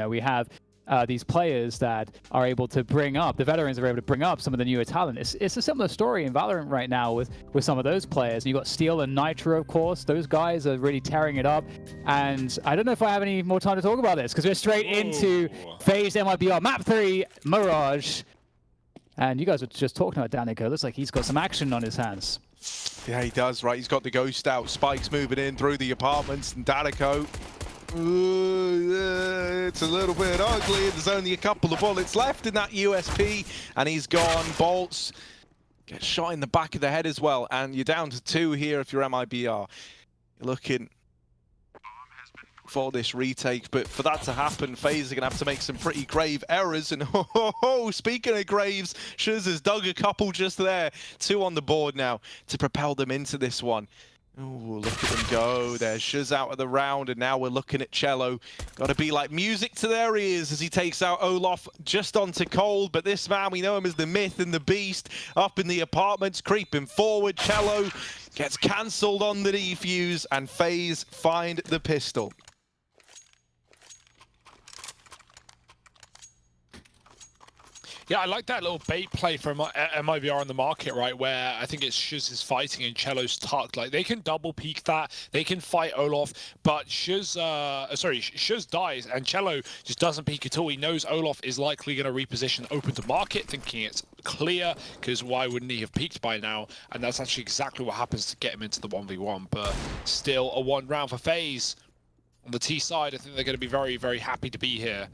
we have these players that are able to bring up, the veterans are able to bring up some of the newer talent. It's a similar story in Valorant right now with some of those players. You got Steel and Nitro, of course. Those guys are really tearing it up. And I don't know if I have any more time to talk about this, because we're straight into FaZe MIBR Map 3 Mirage. And you guys were just talking about Danica. Looks like he's got some action on his hands. Yeah, he does, right? He's got the ghost out. Spike's moving in through the apartments, and Danico. It's a little bit ugly. There's only a couple of bullets left in that USP, and he's gone. Bolts gets shot in the back of the head as well, and you're down to 2 here if you're MIBR. You're looking for this retake, but for that to happen, FaZe are going to have to make some pretty grave errors. And speaking of graves, Shuz has dug a couple just there. 2 on the board now to propel them into this one. Oh, look at them go. There's Shuz out of the round, and now we're looking at Cello. Got to be like music to their ears as he takes out Olaf just onto Cold. But this man, we know him as the myth and the beast. Up in the apartments, creeping forward. Cello gets cancelled on the defuse, and FaZe find the pistol. Yeah, I like that little bait play from MIBR on the market, right, where I think it's Shuz is fighting and Cello's tucked. Like, they can double peek that, they can fight Olaf, but Shuz dies and Cello just doesn't peek at all. He knows Olaf is likely going to reposition open to market, thinking it's clear, because why wouldn't he have peeked by now? And that's actually exactly what happens to get him into the 1v1, but still a 1 round for FaZe. On the T side, I think they're going to be very, very happy to be here,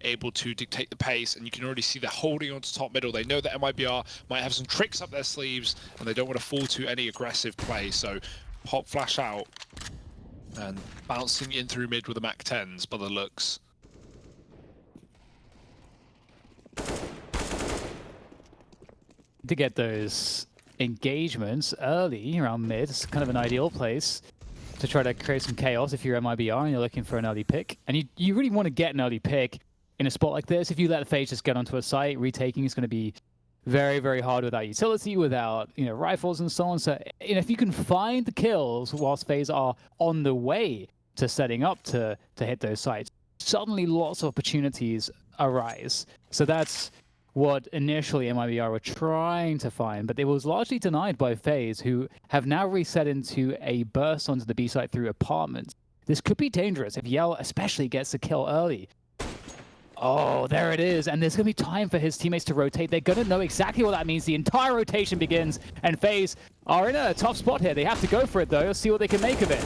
able to dictate the pace, and you can already see they're holding on to top middle. They know that MIBR might have some tricks up their sleeves, and they don't want to fall to any aggressive play, so pop flash out and bouncing in through mid with the Mac 10s by the looks. To get those engagements early around mid, it's kind of an ideal place to try to create some chaos if you're MIBR and you're looking for an early pick. And you really want to get an early pick in a spot like this. If you let the FaZe just get onto a site, retaking is going to be very, very hard without utility, without rifles and so on. So if you can find the kills whilst FaZe are on the way to setting up to hit those sites, suddenly lots of opportunities arise. So that's what initially MIBR were trying to find, but it was largely denied by FaZe, who have now reset into a burst onto the B site through apartments. This could be dangerous if Yell especially gets the kill early. Oh, there it is, and there's going to be time for his teammates to rotate. They're going to know exactly what that means. The entire rotation begins, and FaZe are in a tough spot here. They have to go for it, though. Let's see what they can make of it.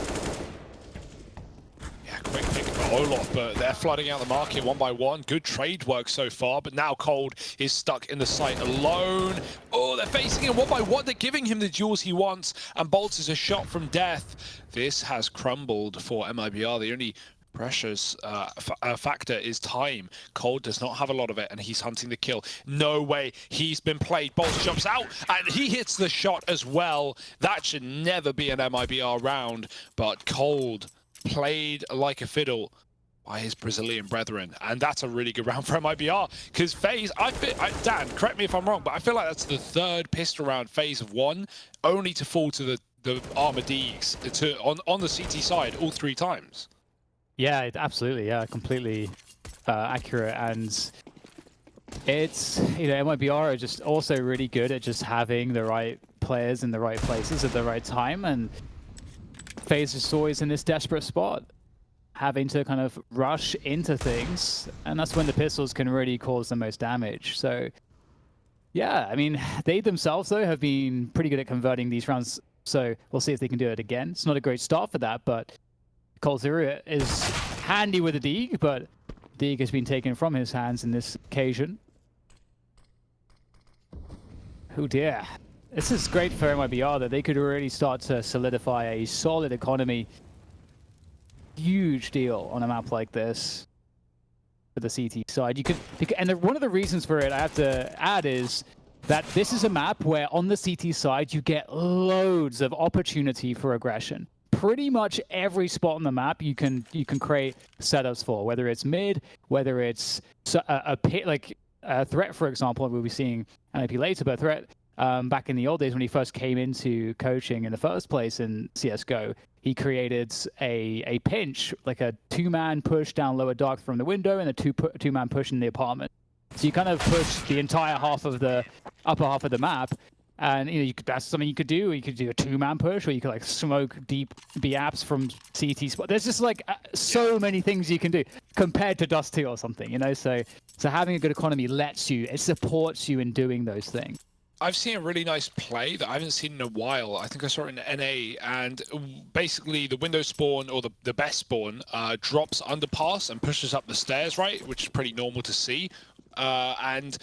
Yeah, quick pick for Olaf, but they're flooding out the market 1 by 1. Good trade work so far, but now Cold is stuck in the site alone. Oh, they're facing him 1 by 1. They're giving him the duels he wants, and Bolts is a shot from death. This has crumbled for MIBR. The only precious factor is time. Cold does not have a lot of it, and he's hunting the kill. No way. He's been played. Bolts jumps out, and he hits the shot as well. That should never be an MIBR round, but Cold played like a fiddle by his Brazilian brethren, and that's a really good round for MIBR, because FaZe, Dan, correct me if I'm wrong, but I feel like that's the 3rd pistol round FaZe have won, only to fall to the Armor Deeks on the CT side all 3 times. Yeah, absolutely. Yeah, completely accurate. And it's, MIBR are just also really good at just having the right players in the right places at the right time. And FaZe is always in this desperate spot, having to kind of rush into things. And that's when the pistols can really cause the most damage. So, yeah, I mean, they themselves, though, have been pretty good at converting these rounds. So we'll see if they can do it again. It's not a great start for that, but Cold Zero is handy with the Deeg, but Deeg has been taken from his hands in this occasion. Oh dear. This is great for MIBR that they could really start to solidify a solid economy. Huge deal on a map like this for the CT side. One of the reasons for it, I have to add, is that this is a map where on the CT side you get loads of opportunity for aggression. Pretty much every spot on the map you can create setups for, whether it's mid, whether it's a pit, like a threat, for example. We'll be seeing NIP later, but threat back in the old days when he first came into coaching in the first place in CSGO, he created a pinch, like a 2-man push down lower dark from the window and a two-man push in the apartment. So you kind of push the entire upper half of the map. And that's something you could do. You could do a 2-man push, or you could like smoke deep B apps from CT spot. There's just like so many things you can do compared to Dust 2 or something, So having a good economy it supports you in doing those things. I've seen a really nice play that I haven't seen in a while. I think I saw it in NA, and basically the window spawn, or the best spawn, drops underpass and pushes up the stairs, right? Which is pretty normal to see. And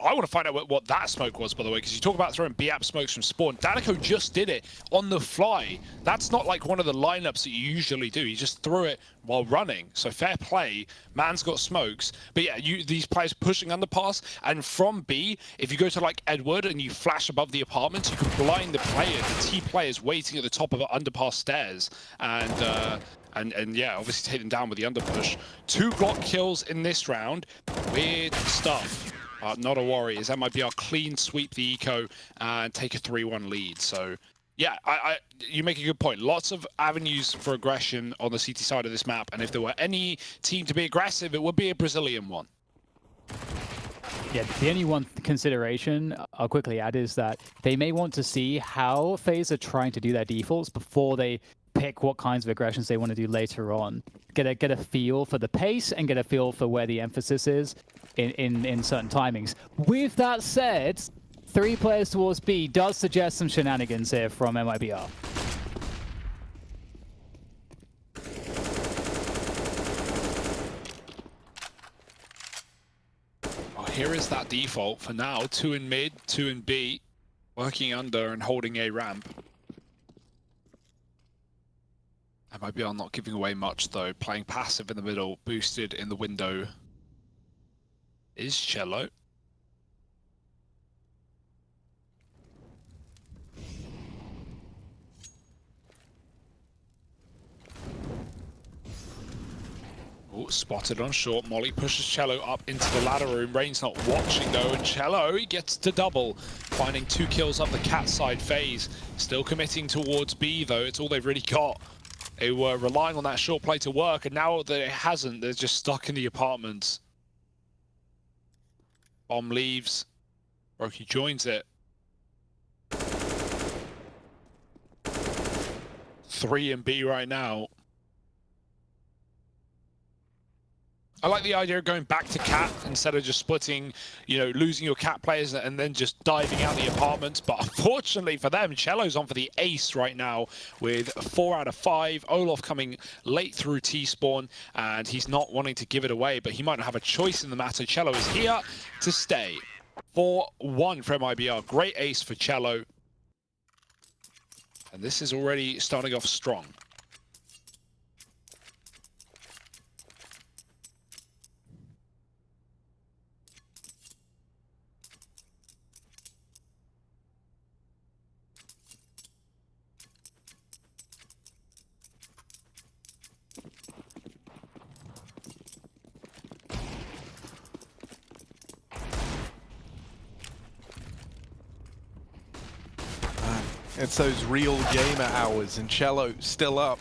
I want to find out what that smoke was, by the way, because you talk about throwing B-app smokes from spawn. Danico just did it on the fly. That's not like one of the lineups that you usually do. He just threw it while running. So fair play. Man's got smokes. But yeah, these players pushing underpass, and from B, if you go to like Edward and you flash above the apartments, you can blind the player, the T players waiting at the top of underpass stairs. And yeah, obviously take them down with the underpush. 2 Glock kills in this round. Weird stuff. Not a worry, as that might be our clean sweep the eco and take a 3-1 lead. So yeah, you make a good point. Lots of avenues for aggression on the CT side of this map, and if there were any team to be aggressive, it would be a Brazilian one. Yeah, the only one consideration I'll quickly add is that they may want to see how FaZe are trying to do their defaults before they pick what kinds of aggressions they want to do later on. Get a feel for the pace and get a feel for where the emphasis is in certain timings. With that said, 3 players towards B does suggest some shenanigans here from MIBR. Well, here is that default for now. 2 in mid, 2 in B, working under and holding a ramp. MIBR not giving away much though, playing passive in the middle, boosted in the window is Cello. Oh, spotted on short. Molly pushes Cello up into the ladder room. Rain's not watching though, and Cello, he gets to double, finding 2 kills up the cat side. FaZe still committing towards B though, it's all they've really got. They were relying on that short play to work, and now that it hasn't, they're just stuck in the apartments. Bomb leaves. Roki joins it. 3 in B right now. I like the idea of going back to cat instead of just splitting, losing your cat players and then just diving out the apartments. But unfortunately for them, Cello's on for the ace right now with 4 out of 5. Olof coming late through T-spawn, and he's not wanting to give it away, but he might not have a choice in the matter. Cello is here to stay. 4-1 for MIBR. Great ace for Cello. And this is already starting off strong. It's those real gamer hours, and Cello still up.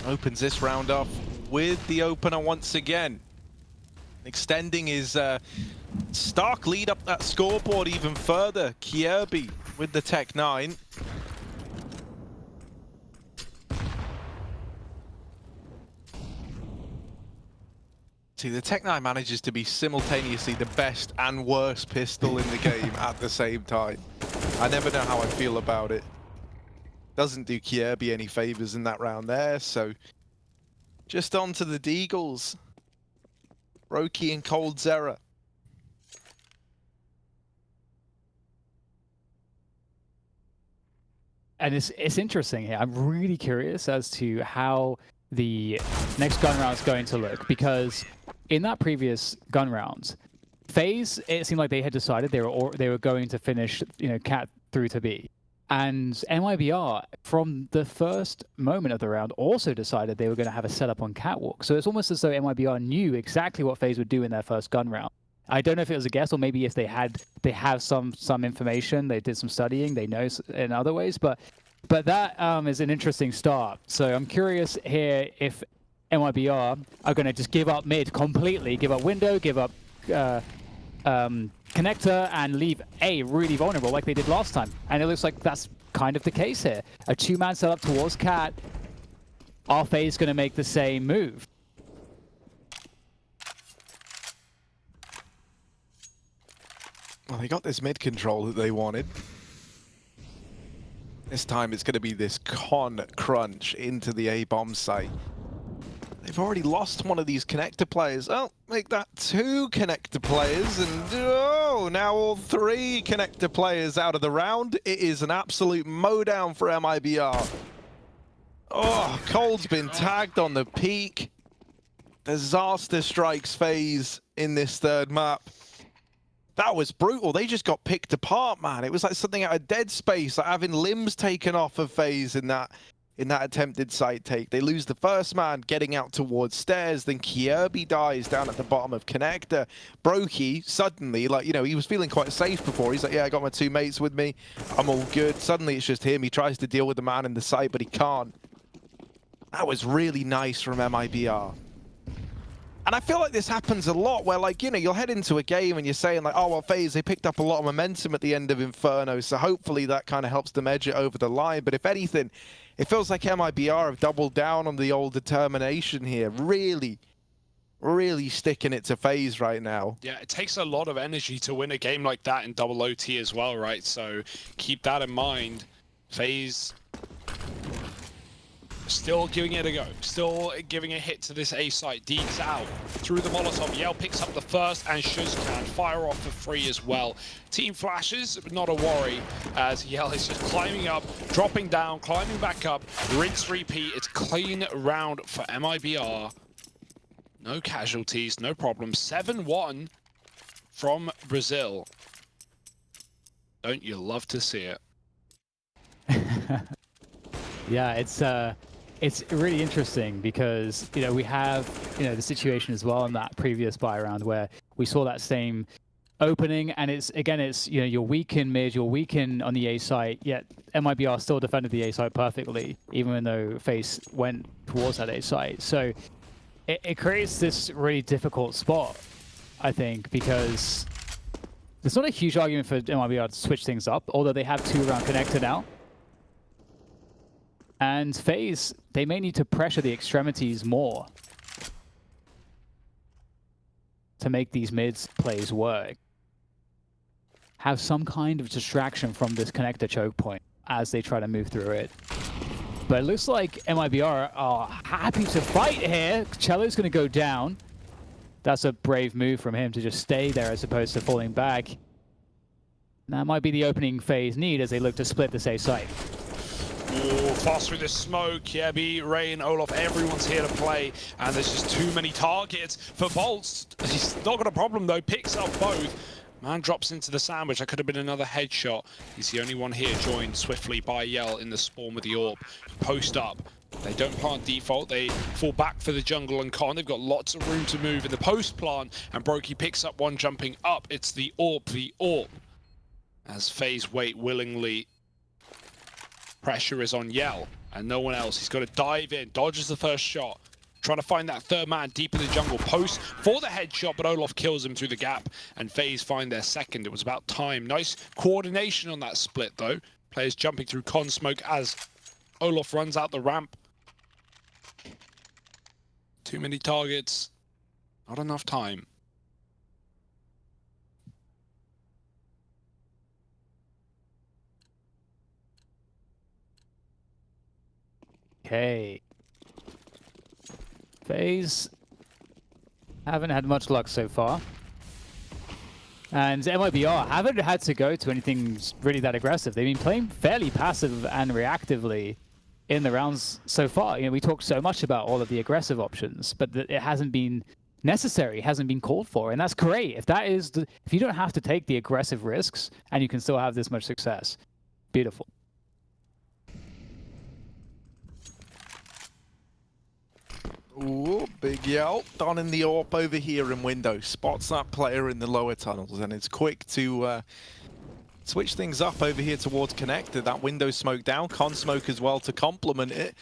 Opens this round off with the opener once again. Extending his stark lead up that scoreboard even further. Kierby with the Tech 9. See, the Tech 9 manages to be simultaneously the best and worst pistol in the game at the same time. I never know how I feel about it. Doesn't do Kierby any favors in that round there, so just on to the Deagles. Roki and Cold Zera. And it's interesting here. I'm really curious as to how the next gun round is going to look, because in that previous gun round, FaZe, it seemed like they had decided they were going to finish, cat through to B. And MIBR, from the first moment of the round, also decided they were going to have a setup on catwalk. So it's almost as though MIBR knew exactly what FaZe would do in their first gun round. I don't know if it was a guess or maybe if they have some information, they did some studying, they know in other ways, but that is an interesting start. So I'm curious here if MIBR are going to just give up mid completely, give up window, give up connector, and leave A really vulnerable like they did last time. And it looks like that's kind of the case here. A two-man setup towards Cat. Are FaZe going to make the same move? Well, they got this mid control that they wanted. This time it's going to be this con crunch into the A-bomb site. They've already lost one of these connector players. Oh, make that two connector players, and oh, now all three connector players out of the round. It is an absolute mowdown for MIBR. Oh, Cold's been tagged on the peak. Disaster strikes FaZe in this third map. That was brutal. They just got picked apart, man. It was like something out of Dead Space, like having limbs taken off of FaZe in that attempted site take. They lose the first man getting out towards stairs, then Kirby dies down at the bottom of connector. Brokey suddenly, like, you know, he was feeling quite safe before. He's like, yeah, I got my two mates with me. I'm all good. Suddenly it's just him. He tries to deal with the man in the site, but he can't. That was really nice from MIBR. And I feel like this happens a lot where, like, you know, you'll head into a game and you're saying, like, oh, well, FaZe, they picked up a lot of momentum at the end of Inferno, so hopefully that kind of helps them edge it over the line. But if anything, it feels like MIBR have doubled down on the old determination here. Really, really sticking it to FaZe right now. Yeah, it takes a lot of energy to win a game like that in double OT as well, right? So keep that in mind. FaZe still giving it a go, still giving a hit to this A site. Deeks out through the Molotov. Yell picks up the first, and Shuz can fire off for free as well. Team flashes, but not a worry, as Yell is just climbing up, dropping down, climbing back up. Rinse, repeat. It's clean round for MIBR. No casualties, no problem. 7-1 from Brazil. Don't you love to see it? Yeah, it's really interesting because, you know, we have, you know, the situation as well in that previous buy round where we saw that same opening, and it's, again, it's, you know, you're weak in mid, you're weak in on the A site, yet MIBR still defended the A site perfectly, even though FaZe went towards that A site. So it creates this really difficult spot, I think, because there's not a huge argument for MIBR to switch things up, although they have 2-round connector now. And FaZe, they may need to pressure the extremities more to make these mids plays work. Have some kind of distraction from this connector choke point as they try to move through it. But it looks like MIBR are happy to fight here. Cello's going to go down. That's a brave move from him to just stay there as opposed to falling back. That might be the opening FaZe need as they look to split this A site. Ooh, fast through the smoke. Yeah, B, Rain, Olaf, everyone's here to play. And there's just too many targets for Bolts. He's not got a problem, though. Picks up both. Man drops into the sandwich. That could have been another headshot. He's the only one here, joined swiftly by Yell in the spawn with the AWP. Post up. They don't plant default. They fall back for the jungle and con. They've got lots of room to move in the post plant. And Brokey picks up one jumping up. It's the AWP. As FaZe wait willingly. Pressure is on Yell and no one else. He's got to dive in, dodges the first shot, trying to find that third man deep in the jungle. Post for the headshot, but Olaf kills him through the gap, and FaZe find their second. It was about time. Nice coordination on that split, though. Players jumping through con smoke as Olaf runs out the ramp. Too many targets, not enough time. Okay. FaZe haven't had much luck so far. And MIBR haven't had to go to anything really that aggressive. They've been playing fairly passive and reactively in the rounds so far. You know, we talked so much about all of the aggressive options, but it hasn't been necessary, hasn't been called for. And that's great. If that is if you don't have to take the aggressive risks and you can still have this much success, beautiful. Ooh, big yell. Don in the AWP over here in window. Spots that player in the lower tunnels, and it's quick to switch things up over here towards connector. That window smoke down, con smoke as well to complement it.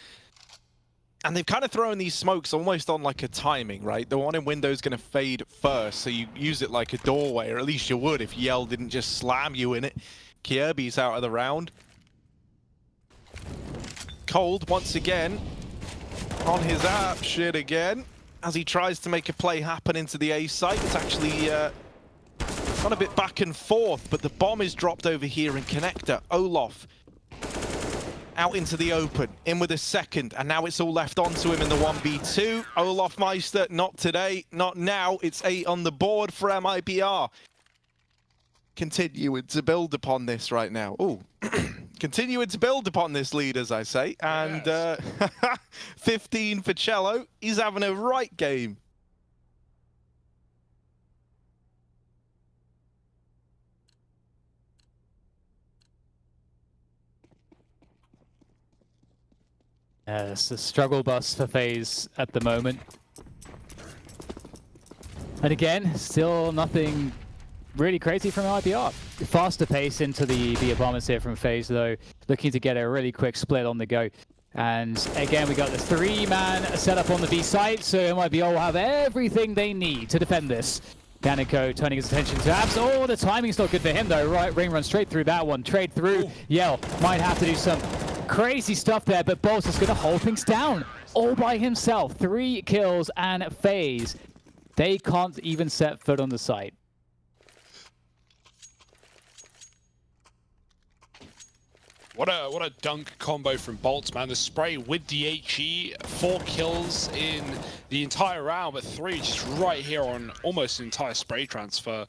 And they've kind of thrown these smokes almost on like a timing, right? The one in window is going to fade first, so you use it like a doorway, or at least you would if Yell didn't just slam you in it. Kirby's out of the round. Cold once again on his app shit again as he tries to make a play happen into the A site. It's actually gone a bit back and forth, but the bomb is dropped over here in connector. Olof out into the open, in with a second, and now it's all left onto him in the 1v2. Olaf Meister, not today, not now. It's 8 on the board for MIBR. Continuing to build upon this right now. Ooh. Continuing to build upon this lead, as I say. And yes. 15 for Cello. He's having a right game. It's a struggle bus for FaZe at the moment. And again, still nothing really crazy from MIBR. Faster pace into the bombers here from FaZe, though, looking to get a really quick split on the go. And again, we got the 3-man setup on the B site, so MIBR will have everything they need to defend this. Danico turning his attention to Abs. Oh, the timing's not good for him, though. Right, Ring runs straight through that one. Trade through. Ooh. Yell might have to do some crazy stuff there, but Bolt is going to hold things down all by himself. 3 kills, and FaZe, they can't even set foot on the site. What a dunk combo from Bolts, man. The spray with the HE, 4 kills in the entire round, but 3 just right here on almost an entire spray transfer.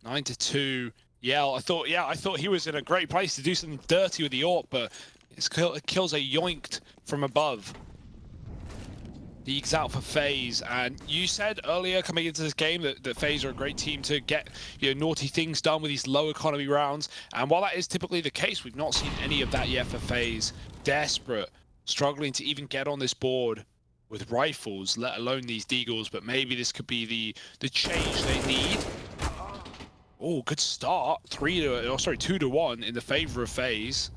9-2. Yell, I thought he was in a great place to do something dirty with the AWP, but his kills are yoinked from above. He ekes out for FaZe, and you said earlier coming into this game that FaZe are a great team to get naughty things done with these low economy rounds, and while that is typically the case, we've not seen any of that yet for FaZe. Desperate, struggling to even get on this board with rifles, let alone these deagles, but maybe this could be the change they need. Oh, good start. 2 to 1 in the favor of FaZe.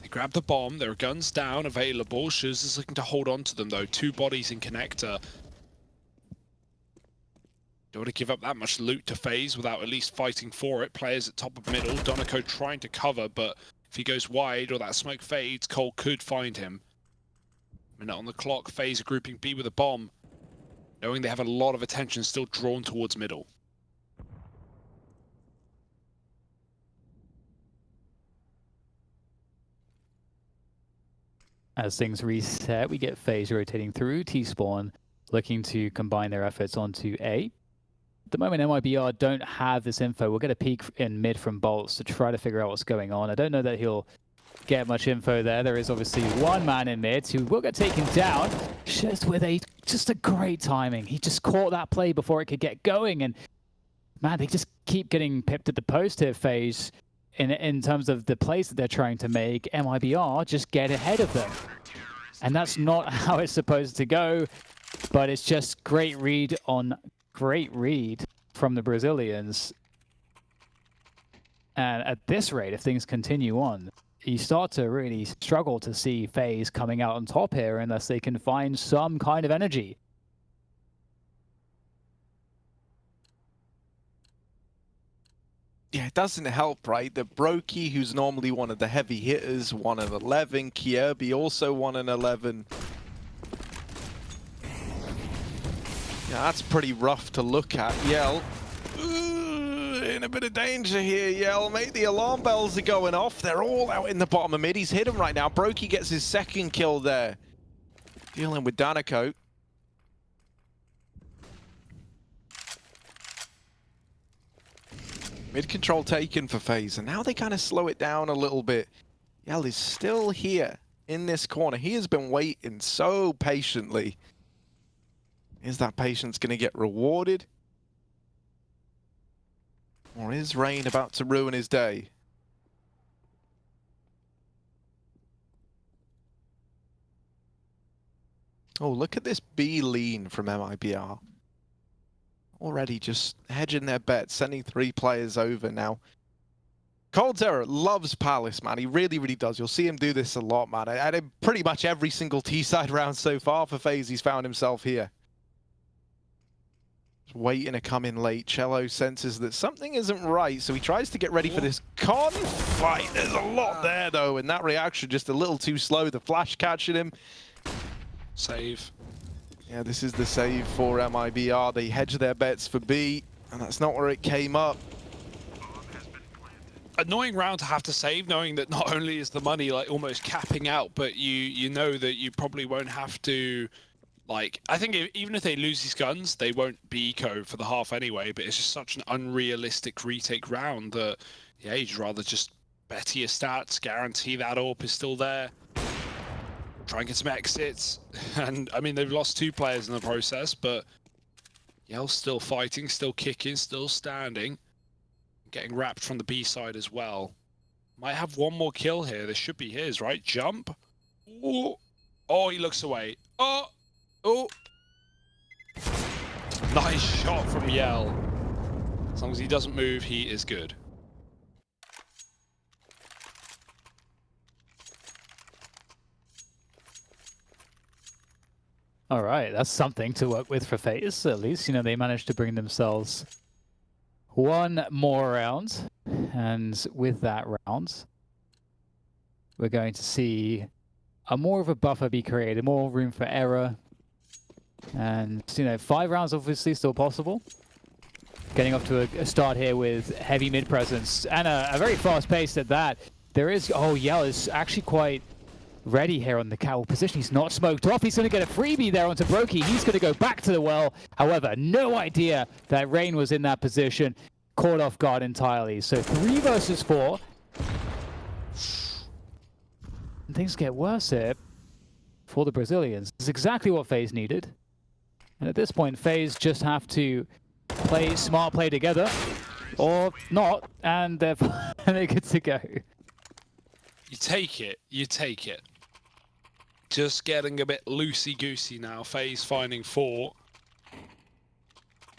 They grab the bomb. There are guns down available. Shuz is looking to hold on to them, though. 2 bodies in connector. Don't want to give up that much loot to FaZe without at least fighting for it. Players at top of middle. Donico trying to cover, but if he goes wide or that smoke fades, Cole could find him. Minute on the clock. FaZe are grouping B with a bomb, knowing they have a lot of attention still drawn towards middle. As things reset, we get FaZe rotating through T-spawn, looking to combine their efforts onto A. At the moment, MIBR don't have this info. We'll get a peek in mid from Bolts to try to figure out what's going on. I don't know that he'll get much info there. There is obviously 1 man in mid who will get taken down, just with just a great timing. He just caught that play before it could get going, and man, they just keep getting pipped at the post here, FaZe. In terms of the plays that they're trying to make, MIBR just get ahead of them. And that's not how it's supposed to go, but it's just great read on great read from the Brazilians. And at this rate, if things continue on, you start to really struggle to see FaZe coming out on top here unless they can find some kind of energy. Yeah, it doesn't help, right? The Brokey, who's normally one of the heavy hitters, 1-11. Kirby also 1-11. Yeah, that's pretty rough to look at. Yell, ooh, in a bit of danger here, Yell. Mate, the alarm bells are going off. They're all out in the bottom of mid. He's hit him right now. Brokey gets his 2nd kill there. Dealing with Danico. Mid control taken for FaZe, and now they kind of slow it down a little bit. Yell is still here in this corner. He has been waiting so patiently. Is that patience going to get rewarded? Or is Rain about to ruin his day? Oh, look at this B lean from MIBR. Already just hedging their bets, sending 3 players over now. coldzera loves Palace, man. He really, really does. You'll see him do this a lot, man. And pretty much every single T-side round so far for FaZe, he's found himself here. Just waiting to come in late. Cello senses that something isn't right, so he tries to get ready for this con fight. There's a lot there, though, and that reaction just a little too slow. The flash catching him. Save. Yeah, this is the save for MIBR. They hedge their bets for B, and that's not where it came up. Annoying round to have to save, knowing that not only is the money like almost capping out, but you know that you probably won't have to, like, I think even if they lose these guns, they won't be eco for the half anyway, but it's just such an unrealistic retake round that, yeah, you'd rather just better your stats, guarantee that AWP is still there, try and get some exits, and I mean, they've lost 2 players in the process, but Yell's still fighting, still kicking, still standing. Getting wrapped from the B side as well. Might have one more kill here. This should be his, right? Jump. Ooh. Oh, he looks away. Oh. Oh. Nice shot from Yell. As long as he doesn't move, he is good. All right, that's something to work with for FaZe. At least, you know, they managed to bring themselves 1 more round, and with that round, we're going to see more of a buffer be created, more room for error, and, you know, 5 rounds obviously still possible. Getting off to a start here with heavy mid presence, and a very fast pace at that. There is, oh, Yell is actually quite ready here on the cowl position. He's not smoked off. He's going to get a freebie there onto Brokey. He's going to go back to the well. However, no idea that Rain was in that position. Caught off guard entirely. So 3 versus 4. And things get worse here for the Brazilians. This is exactly what FaZe needed. And at this point, FaZe just have to play smart play together, or not, and they're good to go. You take it. You take it. Just getting a bit loosey-goosey now. FaZe finding 4.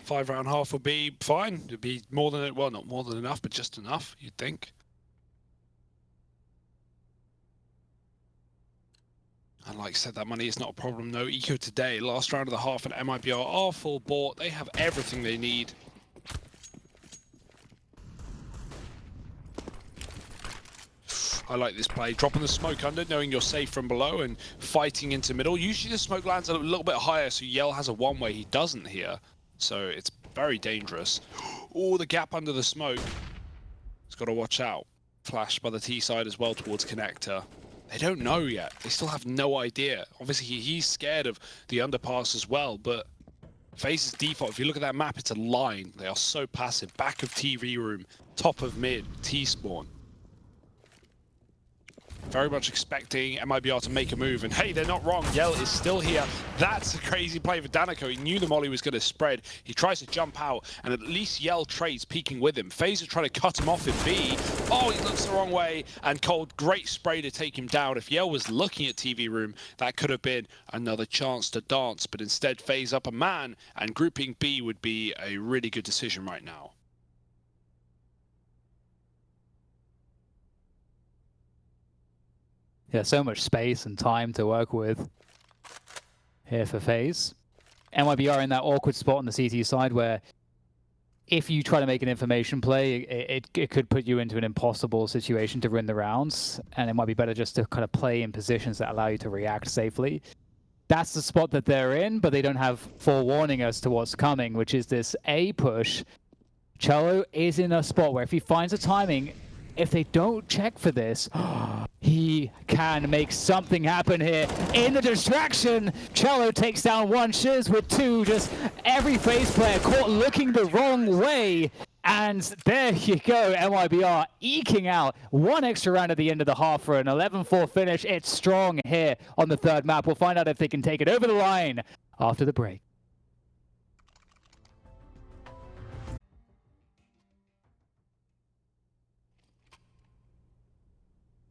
5 round half would be fine. It'd be more than, well, not more than enough, but just enough, you'd think. And like I said, that money is not a problem. No eco today. Last round of the half, and MIBR are full bought. They have everything they need. I like this play. Dropping the smoke under, knowing you're safe from below, and fighting into middle. Usually the smoke lands a little bit higher, so Yell has a one-way. He doesn't here. So it's very dangerous. Oh, the gap under the smoke. He's got to watch out. Flash by the T side as well towards connector. They don't know yet. They still have no idea. Obviously, he's scared of the underpass as well, but FaZe's default, if you look at that map, it's a line. They are so passive. Back of TV room, top of mid, T-spawn. Very much expecting MIBR to make a move, and hey, they're not wrong. Yell is still here. That's a crazy play for Danico. He knew the molly was going to spread. He tries to jump out, and at least Yell trades peeking with him. FaZe are trying to cut him off in B. Oh, he looks the wrong way, and Cold, great spray to take him down. If Yell was looking at TV room, that could have been another chance to dance, but instead FaZe up a man, and grouping B would be a really good decision right now. Yeah, so much space and time to work with here for FaZe. MIBR in that awkward spot on the CT side where if you try to make an information play, it could put you into an impossible situation to win the rounds, and it might be better just to kind of play in positions that allow you to react safely. That's the spot that they're in, but they don't have forewarning as to what's coming, which is this A push. Cello is in a spot where if he finds a timing, if they don't check for this, he can make something happen here. In the distraction, Cello takes down 1, Shiz with 2. Just every FaZe player caught looking the wrong way. And there you go, MIBR eking out 1 extra round at the end of the half for an 11-4 finish. It's strong here on the 3rd map. We'll find out if they can take it over the line after the break.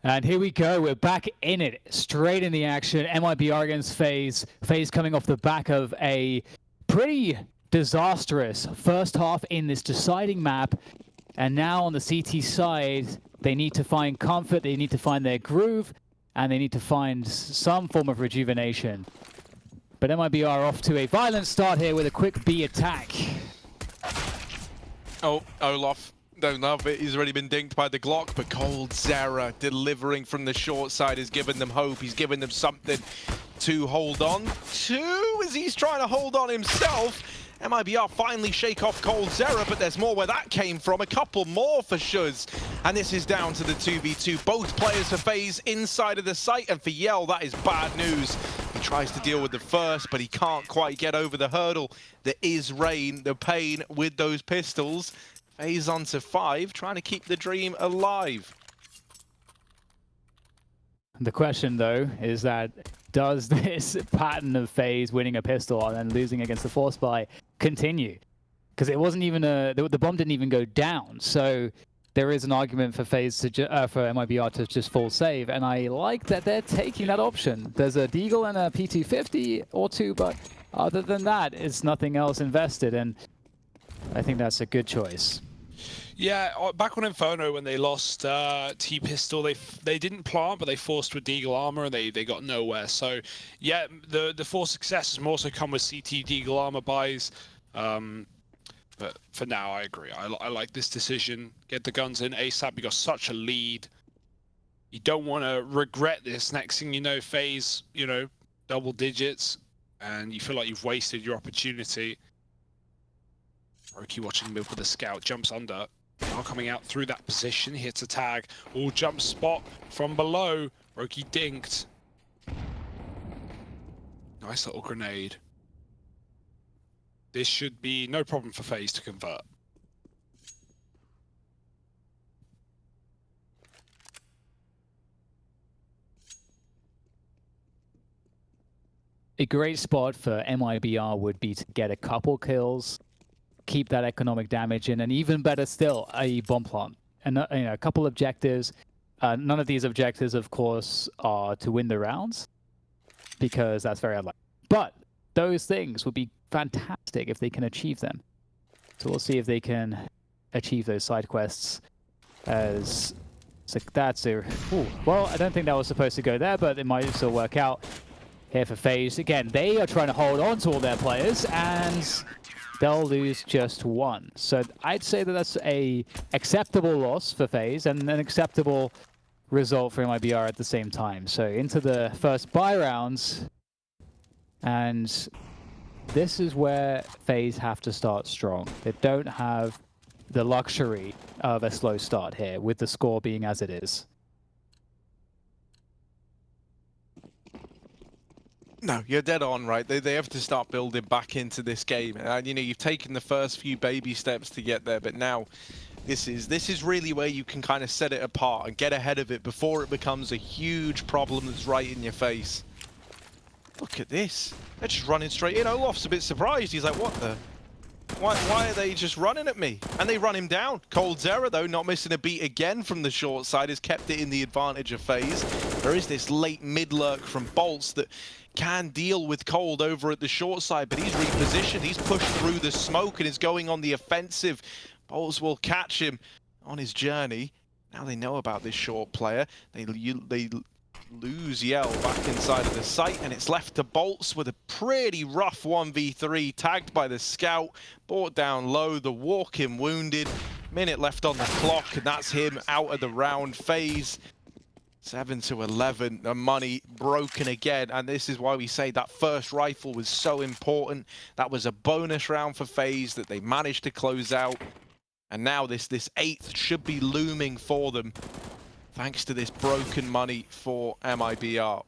And here we go, we're back in it, straight in the action. MIBR against FaZe. FaZe coming off the back of a pretty disastrous first half in this deciding map. And now on the CT side, they need to find comfort, they need to find their groove, and they need to find some form of rejuvenation. But MIBR off to a violent start here with a quick B attack. Oh, Olaf. Don't love it. He's already been dinked by the Glock, but coldzera delivering from the short side has given them hope. He's given them something to hold on to as he's trying to hold on himself. MIBR finally shake off coldzera, but there's more where that came from. A couple more for Shuz, and this is down to the 2v2. Both players for FaZe inside of the site, and for Yell, that is bad news. He tries to deal with the first, but he can't quite get over the hurdle. There is Rain, the pain with those pistols. FaZe on to 5, trying to keep the dream alive. The question, though, is that does this pattern of FaZe winning a pistol and then losing against the Force Buy continue? Because it wasn't even the bomb didn't even go down. So there is an argument for FaZe to for MIBR to just full save, and I like that they're taking that option. There's a Deagle and a P250 or two, but other than that, it's nothing else invested, and I think that's a good choice. Yeah, back on Inferno when they lost T-Pistol, they didn't plant, but they forced with Deagle armor, and they got nowhere. So, yeah, the Force success has more so come with CT Deagle armor buys. But for now, I agree. I like this decision. Get the guns in ASAP. You got such a lead. You don't want to regret this. Next thing you know, FaZe, you know, double digits, and you feel like you've wasted your opportunity. Roki watching mid with a scout, jumps under. Now coming out through that position, hits a tag. All jump spot from below. Roki dinked. Nice little grenade. This should be no problem for FaZe to convert. A great spot for MIBR would be to get a couple kills, keep that economic damage in, and even better still, a bomb plant. And you know, a couple objectives. None of these objectives, of course, are to win the rounds, because that's very unlikely. But those things would be fantastic if they can achieve them. So we'll see if they can achieve those side quests. As so that's a well, I don't think that was supposed to go there, but it might still work out here for FaZe. Again, they are trying to hold on to all their players, and they'll lose just one. So I'd say that that's a acceptable loss for FaZe and an acceptable result for MIBR at the same time. So into the first buy rounds, and this is where FaZe have to start strong. They don't have the luxury of a slow start here, with the score being as it is. No, you're dead on, right? They have to start building back into this game. And, you know, you've taken the first few baby steps to get there, but now this is really where you can kind of set it apart and get ahead of it before it becomes a huge problem that's right in your face. Look at this. They're just running straight in. Olaf's a bit surprised. He's like, what the? Why are they just running at me? And they run him down. coldzera, though, not missing a beat again from the short side, has kept it in the advantage of FaZe. There is this late mid-lurk from Bolts that can deal with Cold over at the short side, but he's repositioned. He's pushed through the smoke and is going on the offensive. Bolts will catch him on his journey. Now they know about this short player. They lose Yell back inside of the site, and it's left to Bolts with a pretty rough 1v3, tagged by the scout, brought down low, the walk-in wounded. Minute left on the clock, and that's him out of the round. FaZe 7-11, the money broken again, and this is why we say that first rifle was so important. That was a bonus round for FaZe that they managed to close out, and now this 8th should be looming for them, thanks to this broken money for MIBR.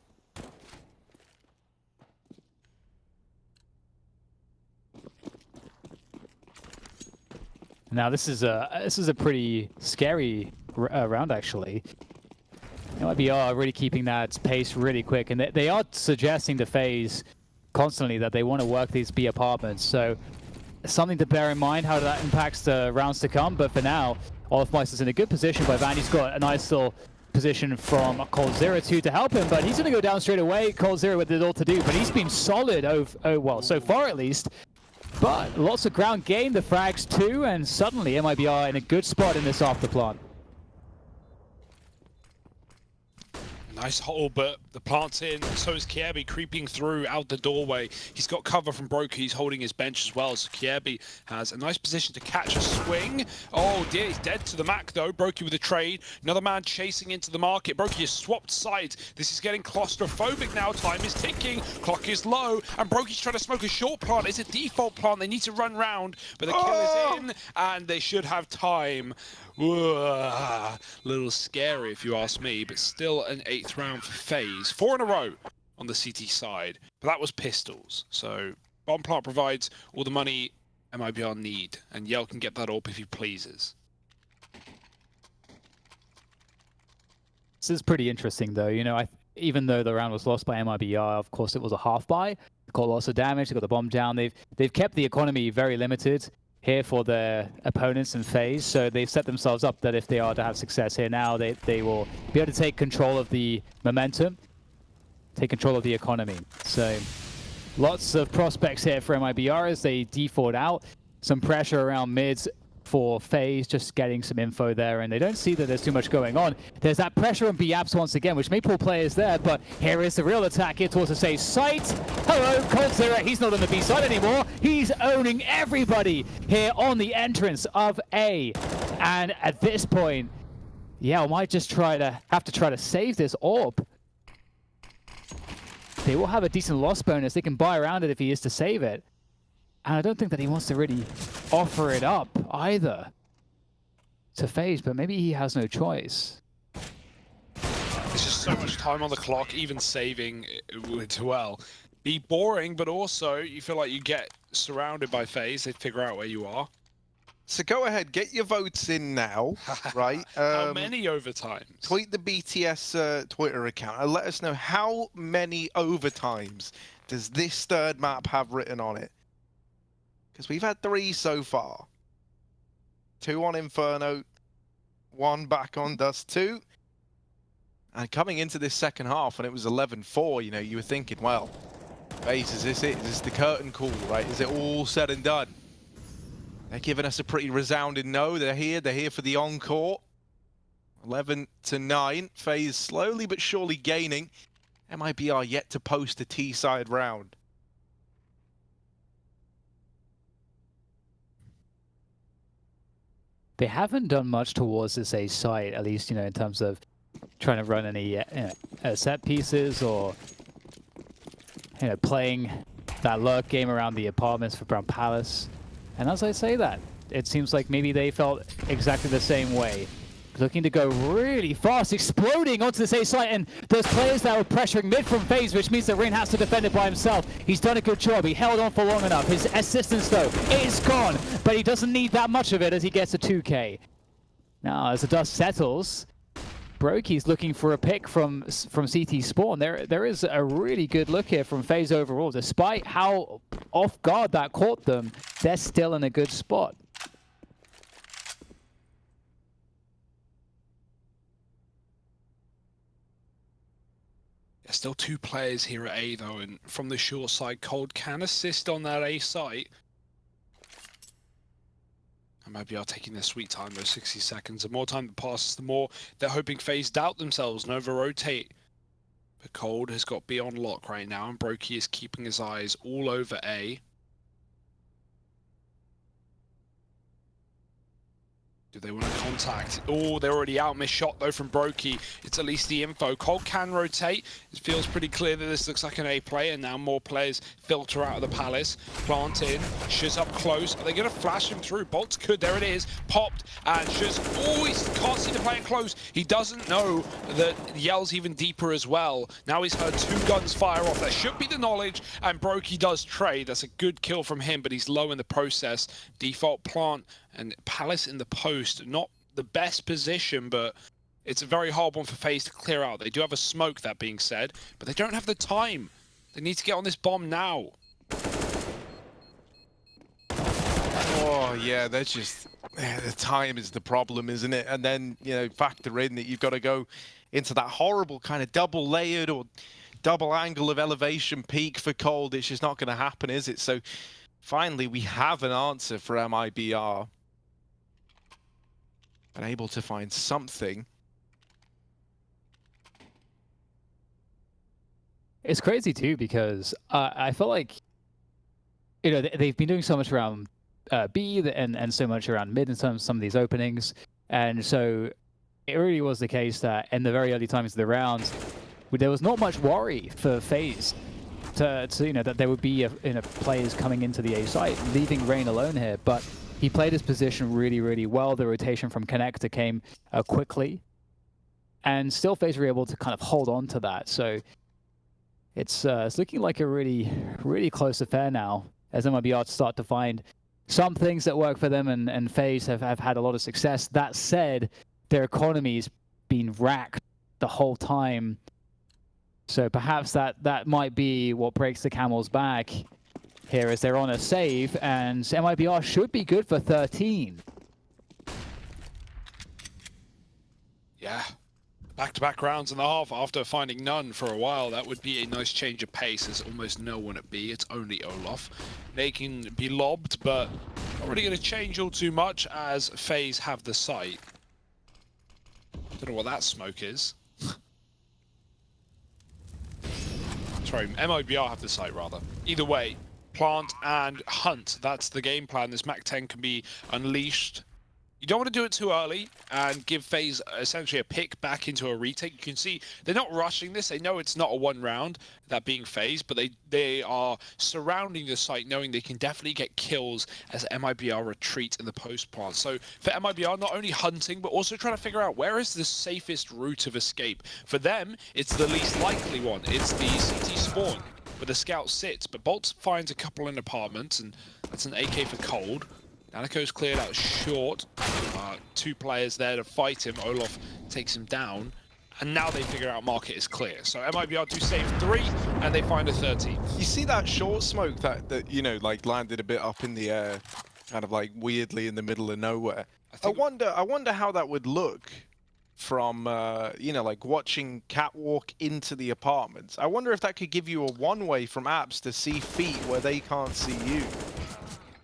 Now this is a pretty scary round, actually. MIBR are really keeping that pace really quick, and they are suggesting to FaZe constantly that they want to work these B apartments. So something to bear in mind how that impacts the rounds to come. But for now, Olafmeister's in a good position, but Vandy's got a nice little position from coldzera2 to help him, but he's going to go down straight away. coldzera with it all to do, but he's been solid, well, so far at least. But lots of ground gain, the frags too, and suddenly MIBR in a good spot in this after plant. Nice hole, but the plant's in. So is Kjaerbye creeping through out the doorway. He's got cover from Brokey. He's holding his bench as well. So Kjaerbye has a nice position to catch a swing. Oh dear, he's dead to the Mac though. Brokey with a trade. Another man chasing into the market. Brokey has swapped sides. This is getting claustrophobic now. Time is ticking. Clock is low. And Brokey's trying to smoke a short plant. It's a default plant. They need to run round. But the kill is in. And they should have time. Little scary if you ask me, but still an 8th round for FaZe. 4 in a row on the CT side, but that was pistols. So bomb plant provides all the money MIBR need, and Yell can get that up if he pleases. This is pretty interesting though, you know, even though the round was lost by MIBR, of course it was a half buy. Got lots of damage, they got the bomb down. They've kept the economy very limited here for their opponents in FaZe, so they've set themselves up that if they are to have success here now, they will be able to take control of the momentum, take control of the economy. So lots of prospects here for MIBR as they default out. Some pressure around mids for FaZe, just getting some info there, and they don't see that there's too much going on. There's that pressure on B-Apps once again, which may pull players there, but here is the real attack here towards the safe site. Hello, coldzera, he's not on the B side anymore. He's owning everybody here on the entrance of A. And at this point, yeah, I might just have to try to save this orb. They will have a decent loss bonus. They can buy around it if he is to save it. And I don't think that he wants to really offer it up either to FaZe, but maybe he has no choice. There's just so much time on the clock, even saving it would well be boring, but also you feel like you get surrounded by FaZe, they figure out where you are. So go ahead, get your votes in now, right? How many overtimes? Tweet the BTS Twitter account and let us know how many overtimes does this third map have written on it. Because we've had 3 so far. 2 on Inferno, 1 back on Dust 2. And coming into this second half, when it was 11-4, you know, you were thinking, well, FaZe, is this it? Is this the curtain call, right? Is it all said and done? They're giving us a pretty resounding no. They're here for the encore. 11-9. FaZe slowly but surely gaining. MIBR yet to post a T-side round. They haven't done much towards this A site, at least, you know, in terms of trying to run any set pieces or, you know, playing that lurk game around the apartments for Brown Palace. And as I say that, it seems like maybe they felt exactly the same way. Looking to go really fast, exploding onto this A site, and there's players that were pressuring mid from FaZe, which means that Rain has to defend it by himself. He's done a good job. He held on for long enough. His assistance, though, is gone, but he doesn't need that much of it as he gets a 2K. Now, as the dust settles, Brokey's looking for a pick from CT Spawn. There is a really good look here from FaZe overall. Despite how off guard that caught them, they're still in a good spot. There's still 2 players here at A though, and from the short side, Cold can assist on that A site. And maybe are taking their sweet time, those 60 seconds. The more time that passes, the more they're hoping FaZe doubt themselves and over-rotate. But Cold has got B on lock right now, and Brokey is keeping his eyes all over A. Do they want to contact? Oh, they're already out. Missed shot though from Brokey. It's at least the info. Cold can rotate. It feels pretty clear that this looks like an A play, and now more players filter out of the Palace. Plant in. Shiz up close. Are they going to flash him through? Bolts could. There it is. Popped. And Shiz. Oh, he can't see the player close. He doesn't know that Yell's even deeper as well. Now he's heard 2 guns fire off. There should be the knowledge, and Brokey does trade. That's a good kill from him, but he's low in the process. Default plant. And Palace in the post, not the best position, but it's a very hard one for FaZe to clear out. They do have a smoke, that being said, but they don't have the time. They need to get on this bomb now. Oh, yeah, there's just the time is the problem, isn't it? And then, you know, factor in that you've got to go into that horrible kind of double layered or double angle of elevation peak for Cold. It's just not going to happen, is it? So finally, we have an answer for MIBR. And able to find something. It's crazy too, because I feel like, you know, they've been doing so much around B and so much around mid in some of these openings, and so it really was the case that in the very early times of the round, there was not much worry for FaZe to you know, that there would be players coming into the A site, leaving Rain alone here, but he played his position really, really well. The rotation from connector came quickly, and still FaZe were able to kind of hold on to that. So it's looking like a really, really close affair now, as MIBR start to find some things that work for them, and FaZe have had a lot of success. That said, their economy's been racked the whole time, so perhaps that might be what breaks the camel's back here, as they're on a save, and MIBR should be good for 13. Yeah. Back-to-back rounds in the half after finding none for a while. That would be a nice change of pace. There's almost no one at B. It's only Olaf. They can be lobbed, but not really going to change all too much as FaZe have the site. Don't know what that smoke is. Sorry, MIBR have the site, rather. Either way, plant and hunt. That's the game plan. This MAC-10 can be unleashed. You don't want to do it too early and give FaZe essentially a pick back into a retake. You can see they're not rushing this. They know it's not a one round, that being FaZe, but they are surrounding the site knowing they can definitely get kills as MIBR retreat in the post plant. So for MIBR, not only hunting, but also trying to figure out where is the safest route of escape. For them, it's the least likely one. It's the CT spawn where the scout sits, but Bolt finds a couple in apartments, and that's an AK for Cold. Anako's cleared out short. Two players there to fight him. Olaf takes him down. And now they figure out market is clear. So MIBR do save 3, and they find a 13. You see that short smoke that you know, like landed a bit up in the air, kind of like weirdly in the middle of nowhere. I wonder how that would look from, you know, like watching Catwalk into the apartments. I wonder if that could give you a one-way from apps to see feet where they can't see you.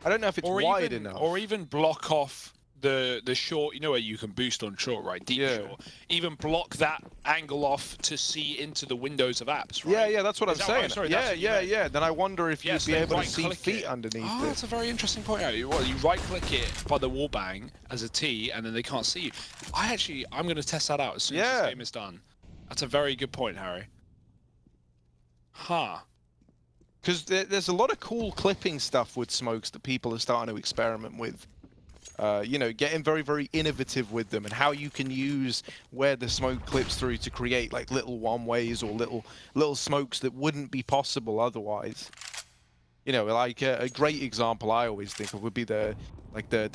I don't know if it's wide enough. Or even block off the short, you know, where you can boost on short, right? Deep short. Even block that angle off to see into the windows of apps, right? Yeah, that's what I'm saying. Sorry, yeah. Then I wonder if you'd be able to see feet underneath it. That's a very interesting point. Well, you right-click it by the wall bang as a T, and then they can't see you. I'm going to test that out as soon as this game is done. That's a very good point, Harry. Huh. Because there's a lot of cool clipping stuff with smokes that people are starting to experiment with. You know, getting very, very innovative with them, and how you can use where the smoke clips through to create like little one-ways or little smokes that wouldn't be possible otherwise. You know, like a great example I always think of would be the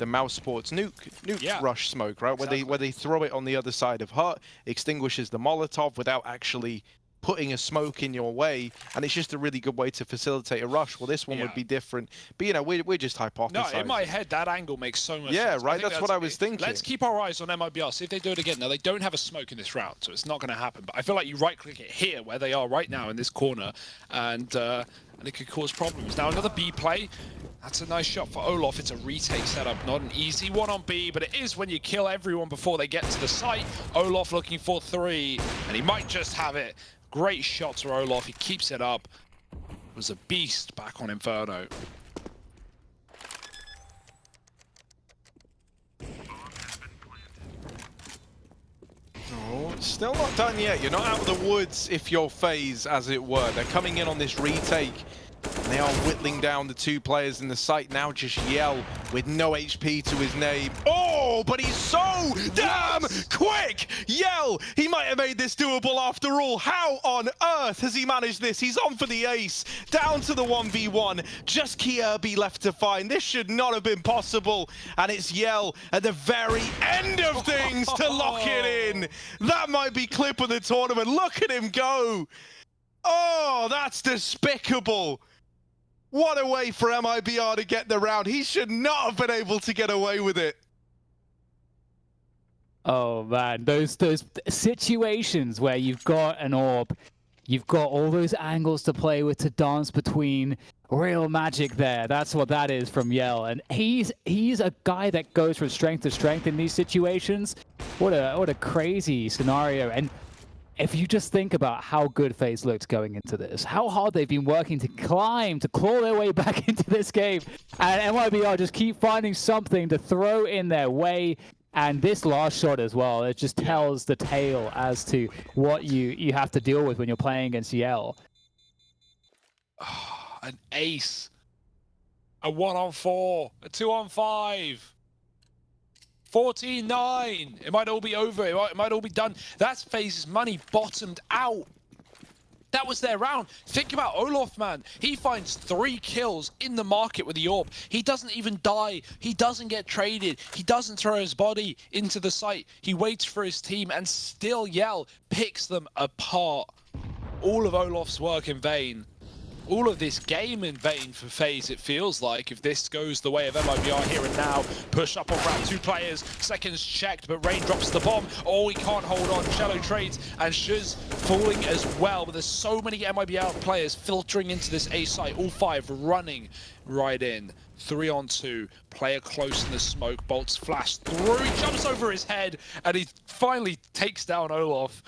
Mouse Sports nuke rush smoke, right? Exactly. Where they throw it on the other side of hut, extinguishes the Molotov without actually putting a smoke in your way, and it's just a really good way to facilitate a rush. Well, this one would be different, but you know, we're just hypothesizing. No, in my head, that angle makes so much sense. Yeah, right, that's what I was thinking. Let's keep our eyes on MIBR, see if they do it again. Now, they don't have a smoke in this round, so it's not going to happen, but I feel like you right-click it here, where they are right now in this corner, and it could cause problems. Now, another B play. That's a nice shot for Olaf. It's a retake setup, not an easy one on B, but it is when you kill everyone before they get to the site. Olaf looking for 3, and he might just have it. Great shots for Olaf, he keeps it up. Was a beast back on Inferno. Oh, still not done yet. You're not out of the woods if you're FaZe, as it were. They're coming in on this retake. And they are whittling down the 2 players in the site. Now just Yell with no HP to his name. Oh, but he's so damn quick! Yell, he might have made this doable after all. How on earth has he managed this? He's on for the ace, down to the 1v1. Just Kirby left to find. This should not have been possible. And it's Yell at the very end of things to lock it in. That might be clip of the tournament. Look at him go. Oh, that's despicable. What a way for MIBR to get the round. He should not have been able to get away with it. Oh man, those situations where you've got an orb, you've got all those angles to play with, to dance between. Real magic there. That's what that is from Yell. And he's a guy that goes from strength to strength in these situations. What a crazy scenario. And if you just think about how good FaZe looked going into this, how hard they've been working to climb, to claw their way back into this game, and MIBR just keep finding something to throw in their way. And this last shot as well, it just tells the tale as to what you have to deal with when you're playing against Yell. An ace, a 1-on-4, a 2-on-5, 14-9. It might all be over. It might all be done. That's FaZe's money bottomed out. That was their round. Think about Olaf, man. He finds 3 kills in the market with the orb. He doesn't even die. He doesn't get traded. He doesn't throw his body into the site. He waits for his team, and still Yell picks them apart. All of Olaf's work in vain. All of this game in vain for FaZe, it feels like, if this goes the way of MIBR here and now. Push up on round 2 players, seconds checked, but Rain drops the bomb. Oh, he can't hold on. Shallow trades, and Shuz falling as well. But there's so many MIBR players filtering into this A site, all 5 running right in. 3-on-2, player close in the smoke, bolts flash through, he jumps over his head, and he finally takes down Olaf.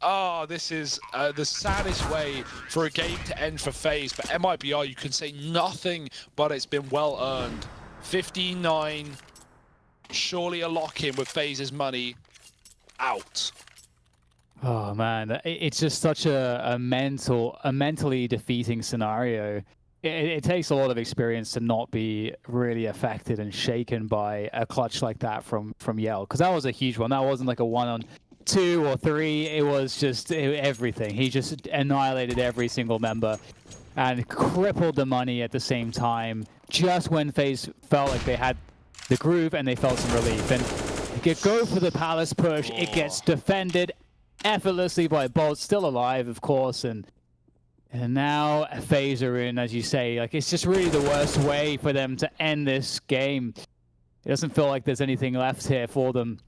Oh, this is the saddest way for a game to end for FaZe, but MIBR, you can say nothing but it's been well earned. 15-9, surely a lock-in with FaZe's money out. Oh man, it's just such a mentally defeating scenario. It takes a lot of experience to not be really affected and shaken by a clutch like that from Yell, because that was a huge one. That wasn't like a 1-on-2 or 3, it was just everything. He just annihilated every single member and crippled the money at the same time, just when FaZe felt like they had the groove and they felt some relief. And they go for the Palace push, it gets defended effortlessly by Bolt, still alive of course, and now FaZe are in, as you say. Like, it's just really the worst way for them to end this game. It doesn't feel like there's anything left here for them.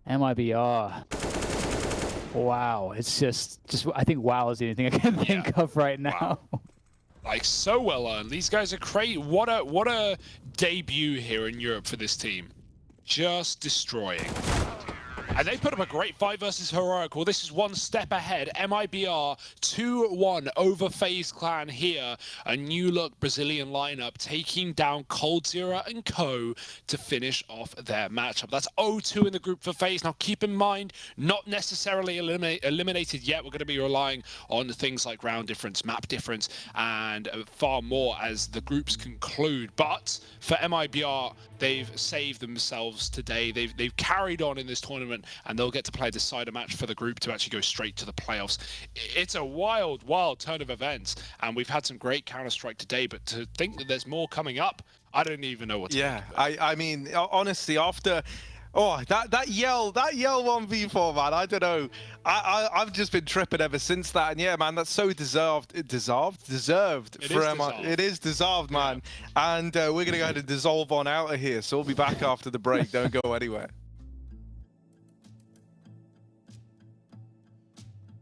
MIBR. Wow, it's just I think WoW is the only thing I can think of right now. Wow. Like, so well earned. These guys are crazy. What a debut here in Europe for this team. Just destroying. And they put up a great fight versus Heroic. Well, this is one step ahead. MIBR 2-1 over FaZe Clan here. A new look Brazilian lineup taking down coldzera and Co to finish off their matchup. That's 0-2 in the group for FaZe. Now keep in mind, not necessarily eliminated yet. We're going to be relying on things like round difference, map difference, and far more as the groups conclude. But for MIBR, they've saved themselves today. They've carried on in this tournament, and they'll get to play a decider match for the group to actually go straight to the playoffs. It's a wild, wild turn of events, and we've had some great Counter-Strike today, but to think that there's more coming up, I don't even know what to think. I mean, honestly, after... Oh, that yell 1v4, man, I don't know. I've just been tripping ever since that. And yeah, man, that's so deserved. Deserved for MI. It is deserved, man. And we're going to go ahead and dissolve on out of here. So we'll be back after the break. Don't go anywhere.